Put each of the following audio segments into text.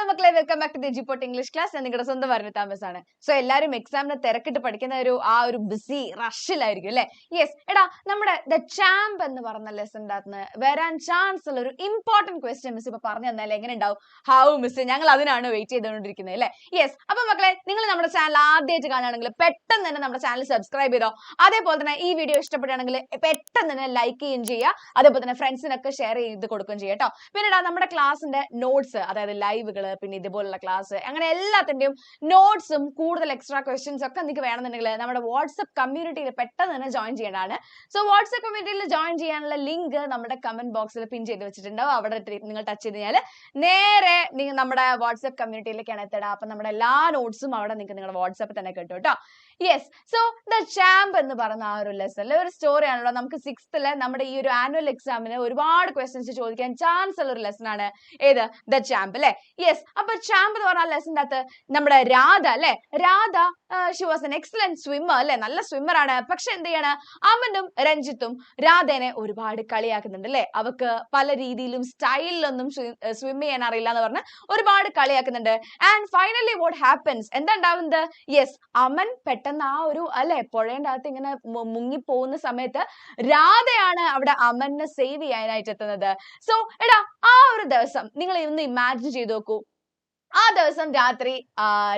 മക്കളെ, welcome back to the ജിപ്പോട്ട് English class. ഞാൻ നിങ്ങളുടെ സ്വന്തം പറഞ്ഞ താമസാണ്. സോ എല്ലാവരും എക്സാമിന് തിരക്കിട്ട് പഠിക്കുന്ന ഒരു ബിസി റഷിലായിരിക്കും അല്ലെ? യെസ്. എടാ, നമ്മുടെ ദ ചാമ്പ് എന്ന് പറഞ്ഞ ലെസണിന്റെ അകത്ത് വരാൻ ചാൻസ് ഉള്ള ഒരു ഇമ്പോർട്ടന്റ് ക്വസ്റ്റ്യൻ മിസ് ഇപ്പൊ പറഞ്ഞു തന്നാൽ എങ്ങനെ ഉണ്ടാവും? ഹൗ മിസ്, ഞങ്ങൾ അതിനാണ് വെയിറ്റ് ചെയ്തുകൊണ്ടിരിക്കുന്നത് അല്ലെ? യെസ്. അപ്പൊ മക്കളെ, നിങ്ങൾ നമ്മുടെ ചാനൽ ആദ്യമായിട്ട് കാണുകയാണെങ്കിൽ പെട്ടെന്ന് തന്നെ നമ്മുടെ ചാനൽ സബ്സ്ക്രൈബ് ചെയ്തോ. അതേപോലെ തന്നെ ഈ വീഡിയോ ഇഷ്ടപ്പെടുകയാണെങ്കിൽ പെട്ടെന്ന് തന്നെ ലൈക്ക് ചെയ്യുകയും ചെയ്യുക. അതേപോലെ തന്നെ ഫ്രണ്ട്സിനൊക്കെ ഷെയർ ചെയ്ത് കൊടുക്കുകയും ചെയ്യുക കേട്ടോ. പിന്നെ നമ്മുടെ ക്ലാസ്സിന്റെ നോട്ട്സ്, അതായത് ലൈവുകള്, പിന്നെ ഇതുപോലുള്ള ക്ലാസ്, അങ്ങനെ എല്ലാത്തിന്റെയും നോട്ട്സും കൂടുതൽ എക്സ്ട്രാ ക്വസ്റ്റ്യൻസ് ഒക്കെ നിങ്ങൾക്ക് വേണമെന്നുണ്ടെങ്കിൽ നമ്മുടെ വാട്സ്ആപ്പ് കമ്മ്യൂണിറ്റിയിൽ പെട്ടെന്ന് തന്നെ ജോയിൻ ചെയ്യേണ്ടതാണ്. സോ വാട്സ്ആപ്പ് കമ്മ്യൂണിറ്റിയിൽ ജോയിൻ ചെയ്യാനുള്ള ലിങ്ക് നമ്മുടെ കമന്റ് ബോക്സിൽ പിൻ ചെയ്ത് വെച്ചിട്ടുണ്ടാവും. അവിടെ നിങ്ങൾ ടച്ച് ചെയ്ത് കഴിഞ്ഞാൽ നേരെ നിങ്ങൾ നമ്മുടെ വാട്സ്ആപ്പ് കമ്മ്യൂണിറ്റിയിലേക്കാണ് എത്തുക. അപ്പൊ നമ്മുടെ എല്ലാ നോട്ട്സും അവിടെ നിങ്ങൾക്ക് നിങ്ങളുടെ വാട്സ്ആപ്പിൽ തന്നെ കിട്ടും കേട്ടോ. യെസ്. സോ ദ ചാമ്പ് എന്ന് പറയുന്ന ആ ഒരു ലെസണിലെ ഒരു സ്റ്റോറി ആണല്ലോ. നമുക്ക് 6th നമ്മുടെ ഈ ഒരു ആനുവൽ എക്സാമിന് ഒരുപാട് ക്വസ്റ്റ്യൻസ് ചോദിക്കാൻ ചാൻസ് ഉള്ള ഒരു ലെസൺ ആണ് ഏത്? ദ ചാമ്പ് അല്ലെ? യെസ്. അപ്പൊ ചാമ്പ് എന്ന് പറഞ്ഞ ലെസണിന്റെ അകത്ത് നമ്മുടെ രാധ അല്ലെ, Radha she was an excellent swimmer അല്ലെ, നല്ല സ്വിമ്മർ ആണ്. പക്ഷെ എന്ത് ചെയ്യാണ്, അമനും രഞ്ജിത്തും രാധേനെ ഒരുപാട് കളിയാക്കുന്നുണ്ട് അല്ലെ. അവക്ക് പല രീതിയിലും സ്റ്റൈലിലൊന്നും സ്വിം ചെയ്യാൻ അറിയില്ല എന്ന് പറഞ്ഞ് ഒരുപാട് കളിയാക്കുന്നുണ്ട്. ആൻഡ് ഫൈനലി വാട്ട് ഹാപ്പൻസ്, എന്താ ഉണ്ടാവുന്നത്? യെസ്, അമൻ പെട്ടെന്ന് ആ ഒരു അല്ലെ പുഴയുടെ അകത്ത് ഇങ്ങനെ മുങ്ങി പോകുന്ന സമയത്ത് രാധയാണ് അവിടെ അമനെ സേവ് ചെയ്യാനായിട്ട് എത്തുന്നത്. സോ എടാ, ആ ഒരു ദിവസം നിങ്ങൾ ഇന്ന് ഇമാജിൻ ചെയ്ത് നോക്കൂ. ആ ദിവസം രാത്രി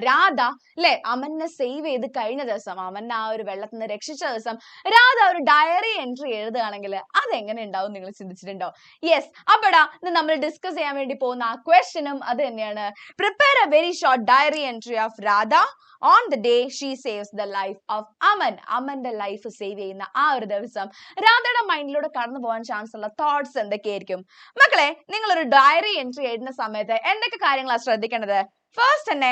രാധ അല്ലെ അമനെ സേവ് ചെയ്ത് കഴിഞ്ഞ ദിവസം, അമനെ ആ ഒരു വെള്ളത്തിൽ നിന്ന് രക്ഷിച്ച ദിവസം രാധ ഒരു ഡയറി എൻട്രി എഴുതുകയാണെങ്കിൽ അതെങ്ങനെ ഉണ്ടാവും നിങ്ങൾ ചിന്തിച്ചിട്ടുണ്ടോ? യെസ്. അപ്പടാ നമ്മൾ ഡിസ്കസ് ചെയ്യാൻ വേണ്ടി പോകുന്ന ആ ക്വസ്റ്റ്യനും അത് തന്നെയാണ്. Prepare a very short diary entry of Radha on the day she saves the life of Aman. അമന്റെ ലൈഫ് സേവ് ചെയ്യുന്ന ആ ഒരു ദിവസം രാധയുടെ മൈൻഡിലൂടെ കടന്നു പോകാൻ ചാൻസ് ഉള്ള തോട്ട്സ് എന്തൊക്കെയായിരിക്കും? മക്കളെ, നിങ്ങളൊരു ഡയറി എൻട്രി എഴുതുന്ന സമയത്ത് എന്തൊക്കെ കാര്യങ്ങളാണ് ശ്രദ്ധിക്കേണ്ടത്? ഫസ്റ്റ് തന്നെ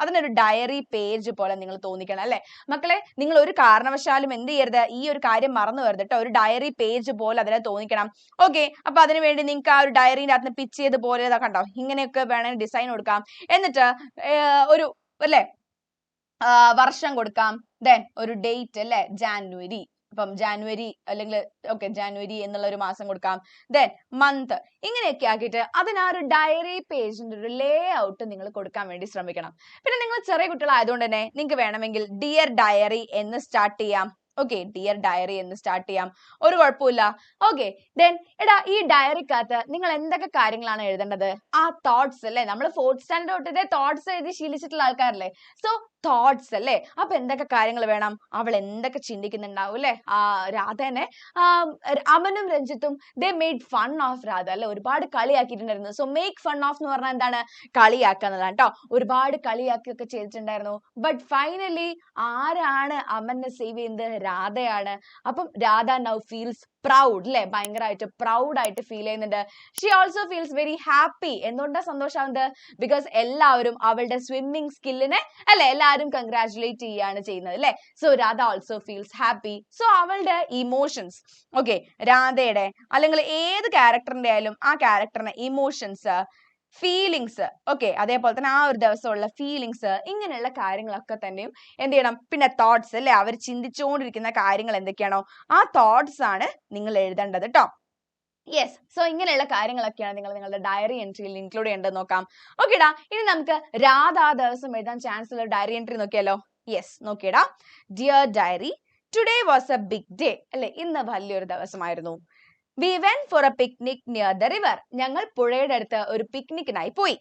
അതിനൊരു ഡയറി പേജ് പോലെ നിങ്ങൾ തോന്നിക്കണം അല്ലെ മക്കളെ. നിങ്ങൾ ഒരു കാരണവശാലും എന്ത് ചെയ്യരുത്, ഈ ഒരു കാര്യം മറന്നു വരുത് കേട്ടോ. ഒരു ഡയറി പേജ് പോലെ അതിനെ തോന്നിക്കണം. ഓക്കെ. അപ്പൊ അതിനു വേണ്ടി നിങ്ങൾക്ക് ആ ഒരു ഡയറിന്റെ അകത്ത് പിച്ച് ചെയ്ത് പോലെ കണ്ടോ, ഇങ്ങനെയൊക്കെ വേണമെങ്കിൽ ഡിസൈൻ കൊടുക്കാം. എന്നിട്ട് ഒരു അല്ലെ വർഷം കൊടുക്കാം. ദെൻ ഒരു ഡേറ്റ് അല്ലെ, ജാനുവരി. അപ്പം ജാനുവരി അല്ലെങ്കിൽ ജാനുവരി എന്നുള്ള ഒരു മാസം കൊടുക്കാം. ദെൻ മന്ത്, ഇങ്ങനെയൊക്കെ ആക്കിയിട്ട് അതിനാ ഒരു ഡയറി പേജിന്റെ ഒരു ലേ ഔട്ട് നിങ്ങൾ കൊടുക്കാൻ വേണ്ടി ശ്രമിക്കണം. പിന്നെ നിങ്ങൾ ചെറിയ കുട്ടികളായതുകൊണ്ട് തന്നെ നിങ്ങൾക്ക് വേണമെങ്കിൽ ഡിയർ ഡയറി എന്ന് സ്റ്റാർട്ട് ചെയ്യാം. ഡിയർ ഡയറി എന്ന് സ്റ്റാർട്ട് ചെയ്യാം, ഒരു കുഴപ്പമില്ല. ദെൻ എടാ, ഈ ഡയറിക്കകത്ത് നിങ്ങൾ എന്തൊക്കെ കാര്യങ്ങളാണ് എഴുതേണ്ടത്? ആ തോട്ട്സ് അല്ലെ, നമ്മൾ 4th സ്റ്റാൻഡേർഡ് തൊട്ടിട്ടേ തോട്ട്സ് എഴുതി ശീലിച്ചിട്ടുള്ള ആൾക്കാരല്ലേ. സോ തോട്ട്സ് അല്ലേ. അപ്പൊ എന്തൊക്കെ കാര്യങ്ങൾ വേണം? അവൾ എന്തൊക്കെ ചിന്തിക്കുന്നുണ്ടാവും അല്ലെ. രാധേനെ അമനും രഞ്ജിത്തും they made fun of Radha അല്ലെ, ഒരുപാട് കളിയാക്കിയിട്ടുണ്ടായിരുന്നു. സോ മേക്ക് ഫൺ ഓഫ് എന്ന് പറഞ്ഞാൽ എന്താണ്? കളിയാക്കുന്നതാണ് കേട്ടോ. ഒരുപാട് കളിയാക്കിയൊക്കെ ചെയ്തിട്ടുണ്ടായിരുന്നു. ബട്ട് ഫൈനലി ആരാണ് അമനെ സേവ് ചെയ്യുന്നത്? രാധയാണ്. അപ്പം രാധ നൗ ഫീൽസ് പ്രൗഡ് അല്ലെ, ഭയങ്കരമായിട്ട് പ്രൗഡ് ആയിട്ട് ഫീൽ ചെയ്യുന്നുണ്ട്. She also feels very happy. എന്തുകൊണ്ടാണ് സന്തോഷാവുന്നത്? ബിക്കോസ് എല്ലാവരും അവളുടെ സ്വിമ്മിങ് സ്കില്ലിനെ അല്ലെ എല്ലാവരും കൺഗ്രാറ്റുലേറ്റ് ചെയ്യാണ് ചെയ്യുന്നത് അല്ലെ. So Radha also feels happy. So അവളുടെ ഇമോഷൻസ്, രാധയുടെ അല്ലെങ്കിൽ ഏത് ക്യാരക്ടറിന്റെ ആയാലും ആ ക്യാരക്ടറിന്റെ ഇമോഷൻസ്, ഫീലിങ്സ്, അതേപോലെ തന്നെ ആ ഒരു ദിവസമുള്ള ഫീലിങ്സ്, ഇങ്ങനെയുള്ള കാര്യങ്ങളൊക്കെ തന്നെയും എന്ത് ചെയ്യണം? പിന്നെ തോട്ട്സ് അല്ലെ, അവർ ചിന്തിച്ചുകൊണ്ടിരിക്കുന്ന കാര്യങ്ങൾ എന്തൊക്കെയാണോ ആ തോട്ട്സ് ആണ് നിങ്ങൾ എഴുതേണ്ടത് കേട്ടോ. യെസ്. സോ ഇങ്ങനെയുള്ള കാര്യങ്ങളൊക്കെയാണ് നിങ്ങൾ നിങ്ങളുടെ ഡയറി എൻട്രിയിൽ ഇൻക്ലൂഡ് ചെയ്യേണ്ടത്. നോക്കാം. ഓക്കേടാ, ഇനി നമുക്ക് രാധ ആ ദിവസം എഴുതാൻ ചാൻസ് ഉള്ള ഡയറി എൻട്രി നോക്കിയാലോ? യെസ്, നോക്കിയടാ. Dear diary, today was a big day അല്ലെ, ഇന്ന് വലിയൊരു ദിവസമായിരുന്നു. We went for a picnic near the river. ഞങ്ങൾ പുഴയുടെ അടുത്ത് ഒരു പിക്നിക്കിനായി പോയി.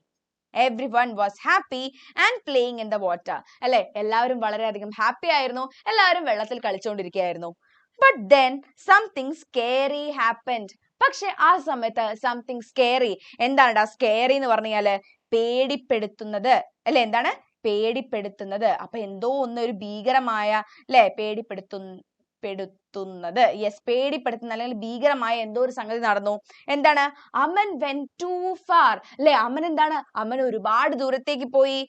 Everyone was happy and playing in the water. അല്ലെ, എല്ലാവരും വളരെയധികം ഹാപ്പി ആയിരുന്നു, എല്ലാവരും വെള്ളത്തിൽ കളിച്ചുകൊണ്ടിരിക്കുകയായിരുന്നു. But then something scary happened. പക്ഷെ ആ സമയത്ത് something scary, എന്താണ് സ്കേറി എന്ന് പറഞ്ഞാല് പേടിപ്പെടുത്തുന്നത് അല്ലെ. എന്താണ് പേടിപ്പെടുത്തുന്നത്? അപ്പൊ എന്തോ ഒരു ഭീകരമായ അല്ലെ പെടുത്തുന്നത്. യെസ്, പേടിപ്പെടുത്തുന്ന അല്ലെങ്കിൽ ഭീകരമായ എന്തോ ഒരു സംഗതി നടന്നു. എന്താണ്? അമൻ went too far അല്ലെ. അമൻ ഒരുപാട് ദൂരത്തേക്ക് പോയി.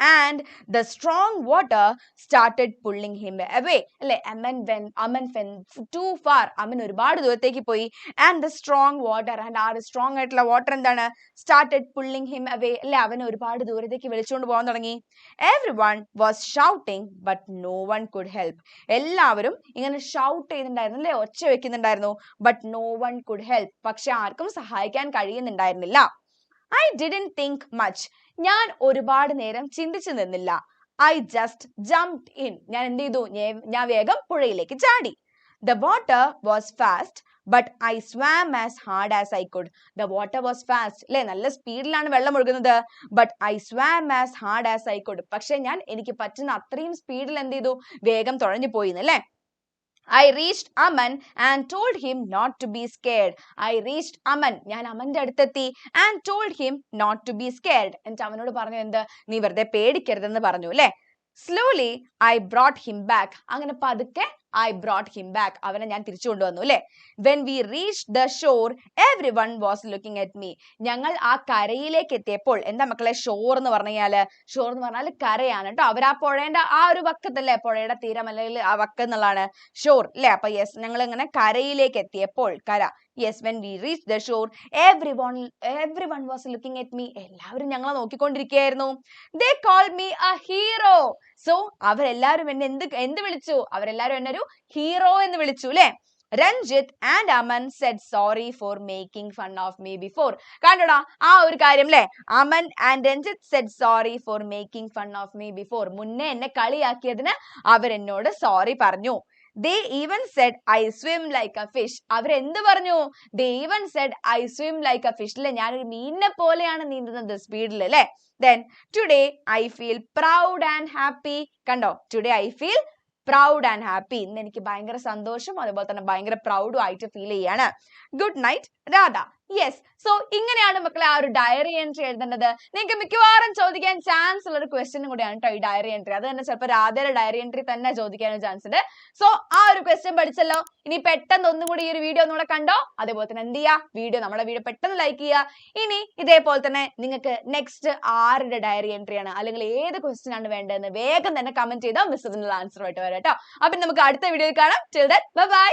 And the strong water started pulling him away അല്ലെ. Aman went too far, Aman ഒരുപാട് ദൂരത്തേക്ക് പോയി. And the strong water, and ആ സ്ട്രോങ് ആയിട്ടുള്ള വാട്ടർ എന്താണ്? started pulling him away അല്ലെ, അവനെ ഒരുപാട് ദൂരത്തേക്ക് വലിച്ചുകൊണ്ട് പോകാൻ തുടങ്ങി. Everyone was shouting but no one could help. എല്ലാവരും ഇങ്ങനെ ഷൗട്ട് ചെയ്യുന്നുണ്ടായിരുന്നു അല്ലെ, ഒച്ച വെക്കുന്നുണ്ടായിരുന്നു. but no one could help, പക്ഷെ ആർക്കും സഹായിക്കാൻ കഴിയുന്നുണ്ടായിരുന്നില്ല. I didn't think much. ഞാൻ ഒരുപാട് നേരം ചിന്തിച്ചു നിന്നില്ല. I just jumped in. ഞാൻ എന്ത് ചെയ്തു? ഞാൻ വേഗം പുഴയിലേക്ക് ചാടി. The water was fast, but I swam as hard as I could. The water was fast. അല്ലേ, നല്ല സ്പീഡിലാണ് വെള്ളം ഒഴുകുന്നത്. But I swam as hard as I could. പക്ഷെ ഞാൻ എനിക്ക് പറ്റുന്ന അത്രയും സ്പീഡിൽ എന്ത് ചെയ്തു? വേഗം തുഴഞ്ഞു പോയിന്ന് അല്ലേ? I reached Aman and told him not to be scared. I reached Aman. ഞാൻ അമന്റെ അടുത്തെത്തി and told him not to be scared. എന്നിട്ട് അവനോട് പറഞ്ഞു എന്ത്? നീ വെറുതെ പേടിക്കരുതെന്ന് പറഞ്ഞു അല്ലേ? Slowly I brought him back. അങ്ങനെ പതുക്കെ I brought him back. അവനെ ഞാൻ തിരിച്ചു കൊണ്ടുവന്നു അല്ലേ? When we reached the shore, everyone was looking at me. ഞങ്ങൾ ആ കരയിലേക്ക് എത്തിയപ്പോൾ, എന്താ മക്കളെ ഷോർ എന്ന് പറഞ്ഞാല്? ഷോർ എന്ന് പറഞ്ഞാൽ കരയാണ് കേട്ടോ. അവർ ആ പുഴയുടെ ആ ഒരു വക്കത്തല്ലേ, പുഴയുടെ തീരം അല്ലെങ്കിൽ ആ വക്കം എന്നുള്ളതാണ് ഷോർ അല്ലേ? അപ്പൊ യെസ്, ഞങ്ങൾ ഇങ്ങനെ കരയിലേക്ക് എത്തിയപ്പോൾ, കര. Yes, when we reached the shore, everyone was looking at me. എല്ലാവരും ഞങ്ങളെ നോക്കിക്കൊണ്ടിരിക്കുകയായിരുന്നു. They called me a hero. So അവരെല്ലാവരും എന്നെ എന്ത് വിളിച്ചു? അവരെല്ലാവരും എന്നെ ഒരു ഹീറോ എന്ന് വിളിച്ചു അല്ലേ? Ranjit and Aman said sorry for making fun of me before. കണ്ടോടാ ആ ഒരു കാര്യം അല്ലേ? Aman and Ranjit said sorry for making fun of me before. മുന്നേ എന്നെ കളിയാക്കിയതിന് അവരെന്നോട് സോറി പറഞ്ഞു. They even said I swim like a fish. അവരെന്ത് പറഞ്ഞു? They even said I swim like a fish. അല്ലേ, ഞാനൊരു മീനിനെ പോലെയാണ് നീന്തുന്നത് സ്പീഡിൽ അല്ലേ? Then today I feel proud and happy. കണ്ടോ, today I feel proud and happy. ഇന്ന് എനിക്ക് ഭയങ്കര സന്തോഷം അതുപോലെ തന്നെ ഭയങ്കര പ്രൗഡും ആയിട്ട് ഫീൽ ചെയ്യാണ്. Good night Radha. Yes, so ഇങ്ങനെയാണ് മക്കളെ ആ ഒരു ഡയറി എൻട്രി എഴുതേണ്ടത്. നിങ്ങൾക്ക് മിക്കവാറും ചോദിക്കാൻ ചാൻസ് ഉള്ള ഒരു ക്വസ്റ്റ്യനും കൂടിയാണ് കേട്ടോ ഈ ഡയറി എൻട്രി. അത് തന്നെ ചിലപ്പോൾ രാധയുടെ ഡയറി എൻട്രി തന്നെ ചോദിക്കാനും ചാൻസ് ഉണ്ട്. സോ ആ ഒരു ക്വസ്റ്റ്യൻ പഠിച്ചല്ലോ. ഇനി പെട്ടെന്ന് ഒന്നും കൂടി ഈ ഒരു വീഡിയോ ഒന്നുകൂടെ കണ്ടോ. അതേപോലെ തന്നെ എന്ത് ചെയ്യുക, നമ്മുടെ വീഡിയോ പെട്ടെന്ന് ലൈക്ക് ചെയ്യുക. ഇനി ഇതേപോലെ തന്നെ നിങ്ങൾക്ക് നെക്സ്റ്റ് ആരുടെ ഡയറി എൻട്രി ആണ് അല്ലെങ്കിൽ ഏത് ക്വസ്റ്റ്യൻ ആണ് വേണ്ടതെന്ന് വേഗം തന്നെ കമന്റ് ചെയ്താൽ മിസ് അതിനുള്ള ആൻസർ ആയിട്ട് വരാം കേട്ടോ. അപ്പൊ നമുക്ക് അടുത്ത വീഡിയോയിൽ കാണാം. Till then bye bye.